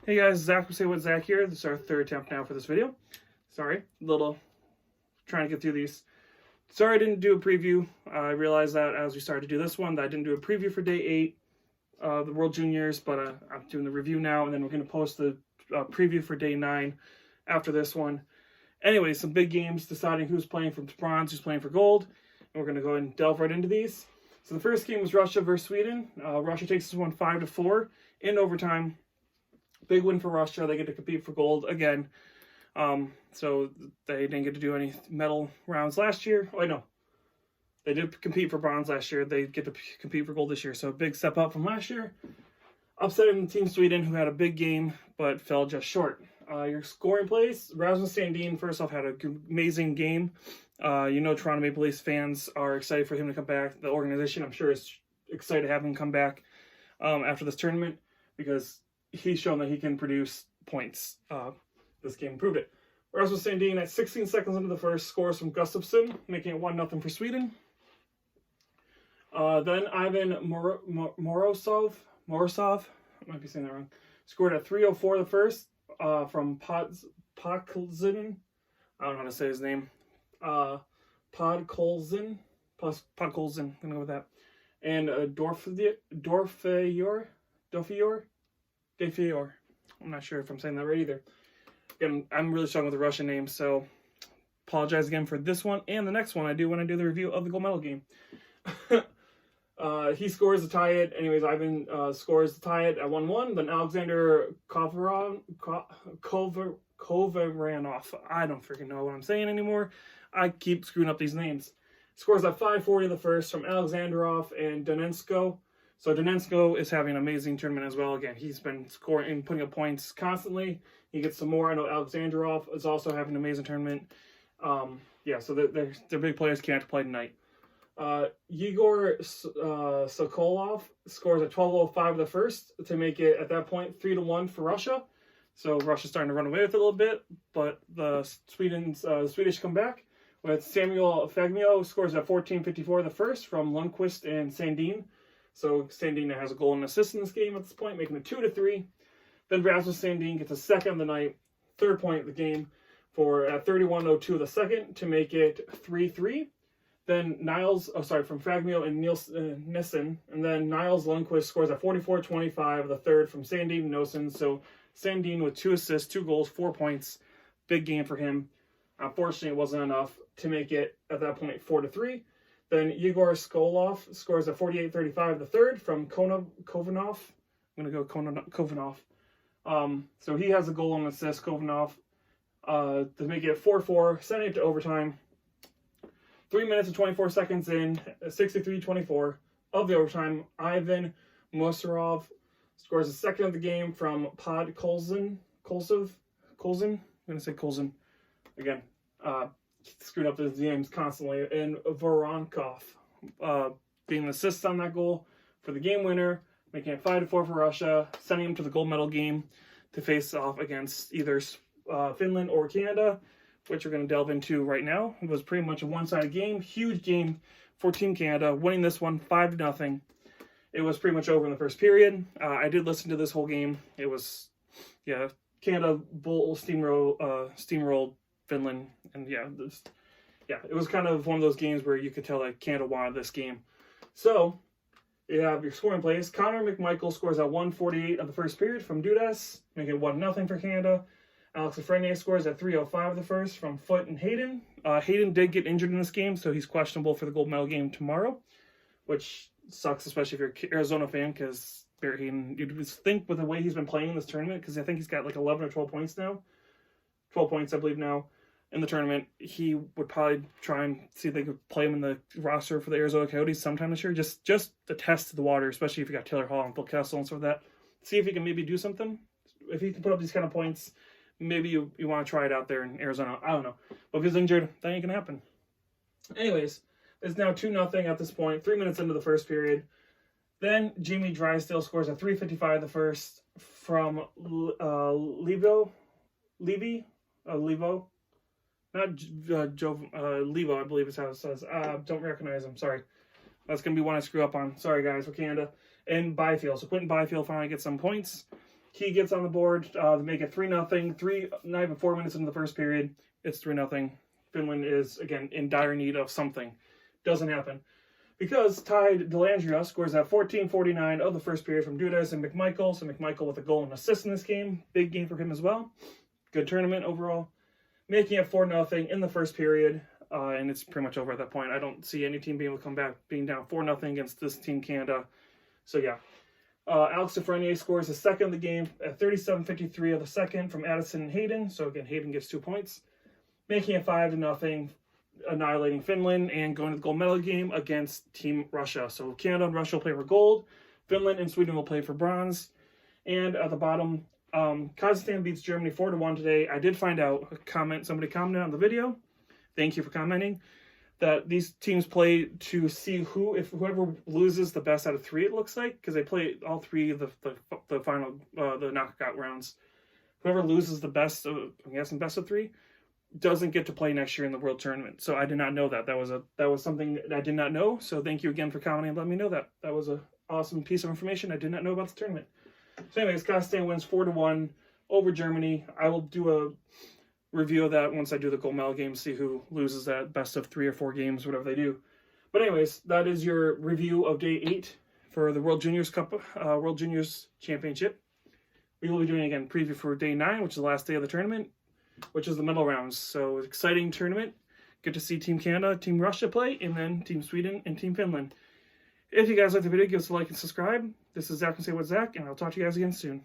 Hey guys, Zach will say what Zach here. This is our third attempt now for this video. Sorry, trying to get through these. Sorry I didn't do a preview. I realized that as we started to do this one that I didn't do a preview for day 8 of the World Juniors, but I'm doing the review now, and then we're going to post the preview for day 9 after this one. Anyway, some big games deciding who's playing for bronze, who's playing for gold, and we're going to go ahead and delve right into these. So the first game was Russia versus Sweden. Russia takes this one 5-4 in overtime. Big win for Russia. They get to compete for gold again. So they didn't get to do any medal rounds last year. Oh, no. They did compete for bronze last year. They get to compete for gold this year. So a big step up from last year. Upsetting Team Sweden, who had a big game, but fell just short. Your scoring plays, Rasmus Sandin, first off, had an amazing game. Toronto Maple Leafs fans are excited for him to come back. The organization, I'm sure, is excited to have him come back after this tournament because he's shown that he can produce points. This game proved it. Rasmus Sandin at 16 seconds into the first scores from Gustafsson, making it 1-0 for Sweden. Then Ivan Morozov, I might be saying that wrong, scored at 3:04 the first from Podkolzin. I don't know how to say his name. Podkolzin. I'm gonna go with that. And Dorfior. I'm not sure if I'm saying that right either. Again, I'm really struggling with the Russian names, so apologize again for this one and the next one I do when I do the review of the gold medal game. He scores to tie it. Anyways, Ivan scores to tie it at 1-1. Then Alexander Kovaranov. I don't freaking know what I'm saying anymore. I keep screwing up these names. Scores at 5:40 the first from Alexandrov and Donensko. So Donensko is having an amazing tournament as well. Again, he's been scoring and putting up points constantly. He gets some more. I know Alexandrov is also having an amazing tournament. So they're big players. Can't have to play tonight. Yegor Sokolov scores at 12:05 the first to make it at that point 3-1 for Russia. So Russia's starting to run away with it a little bit, but the Swedish come back with Samuel Fagmio scores at 14:54 the first from Lundqvist and Sandin. So Sandin has a goal and assist in this game at this point, making it 2-3. Then Rasmus Sandin gets a second of the night, third point of the game for 31:02 the second to make it 3-3. Then from Fagmio and Nissen, and then Niles Lundqvist scores at 44:25 the third from Sandin and Nosen. So Sandin with 2 assists, 2 goals, 4 points. Big game for him. Unfortunately, it wasn't enough to make it at that point 4-3. Then Yegor Skolov scores at 48:35 the third from Kovanov. I'm going to go Kovanov. So he has a goal and assist, Kovanov, to make it 4-4, sending it to overtime. 3 minutes and 24 seconds in, 63-24 of the overtime. Ivan Moserov scores the second of the game from Podkolzin. I'm going to say Kolzin again. Screwed up his names constantly. And Voronkov being the assist on that goal for the game winner, making it 5-4 for Russia, sending him to the gold medal game to face off against either Finland or Canada, which we're going to delve into right now. It was pretty much a one-sided game. Huge game for Team Canada, winning this one 5-0. It was pretty much over in the first period. I did listen to this whole game. It was, Canada steamrolled Finland. And it was kind of one of those games where you could tell that Canada wanted this game. So, you have your scoring plays. Connor McMichael scores at 1:48 of the first period from Dudas, making it 1-0 for Canada. Alex Lafreniere scores at 3:05 of the first from Foote and Hayden. Hayden did get injured in this game, so he's questionable for the gold medal game tomorrow, which sucks, especially if you're an Arizona fan, because Barrett Hayden, you'd think with the way he's been playing in this tournament, because I think he's got like 11 or 12 points now. 12 points, I believe, now in the tournament. He would probably try and see if they could play him in the roster for the Arizona Coyotes sometime this year, just to test the water, especially if you got Taylor Hall and Phil Kessel and stuff like that. See if he can maybe do something. If he can put up these kind of points, maybe you want to try it out there in Arizona. I don't know. But if he's injured, that ain't going to happen. Anyways, it's now 2-0 at this point, 3 minutes into the first period. Then Jamie Drysdale scores at 3:55 the first from Levo. Not Levo, I believe is how it says. Don't recognize him, sorry. That's going to be one I screw up on. Sorry, guys, for Canada. And Byfield. So Quentin Byfield finally gets some points. He gets on the board to make it 3-0. Not even 4 minutes into the first period, it's 3-0. Finland is, again, in dire need of something. Doesn't happen. Because Ty Dellandrea scores at 14:49 of the first period from Dudas and McMichael. So McMichael with a goal and assist in this game. Big game for him as well. Good tournament overall. Making it 4-0 in the first period. And it's pretty much over at that point. I don't see any team being able to come back being down 4-0 against this Team Canada. So yeah. Alex Lafreniere scores the second of the game at 37:53 of the second from Addison and Hayden. So again, Hayden gets 2 points. Making it 5-0. Annihilating Finland and going to the gold medal game against Team Russia. So Canada and Russia will play for gold. Finland and Sweden will play for bronze. And at the bottom, Kazakhstan beats Germany 4-1 today. I did find out somebody commented on the video. Thank you for commenting. That these teams play to see whoever loses the best out of 3. It looks like, because they play all 3 of the final the knockout rounds. Whoever loses the best, I'm guessing best of 3. Doesn't get to play next year in the World Tournament. So I did not know that. That was something that I did not know. So thank you again for commenting and letting me know that. That was an awesome piece of information I did not know about the tournament. So anyways, Kazakhstan wins 4-1 over Germany. I will do a review of that once I do the gold medal game, see who loses that best of 3 or 4 games, whatever they do. But anyways, that is your review of day 8 for the World Juniors Cup, World Juniors Championship. We will be doing again preview for day 9, which is the last day of the tournament, which is the middle rounds. So exciting tournament. Good to see Team Canada, Team Russia play, and then Team Sweden and Team Finland. If you guys like the video, give us a like and subscribe. This is Zach from Say What Zach, and I'll talk to you guys again soon.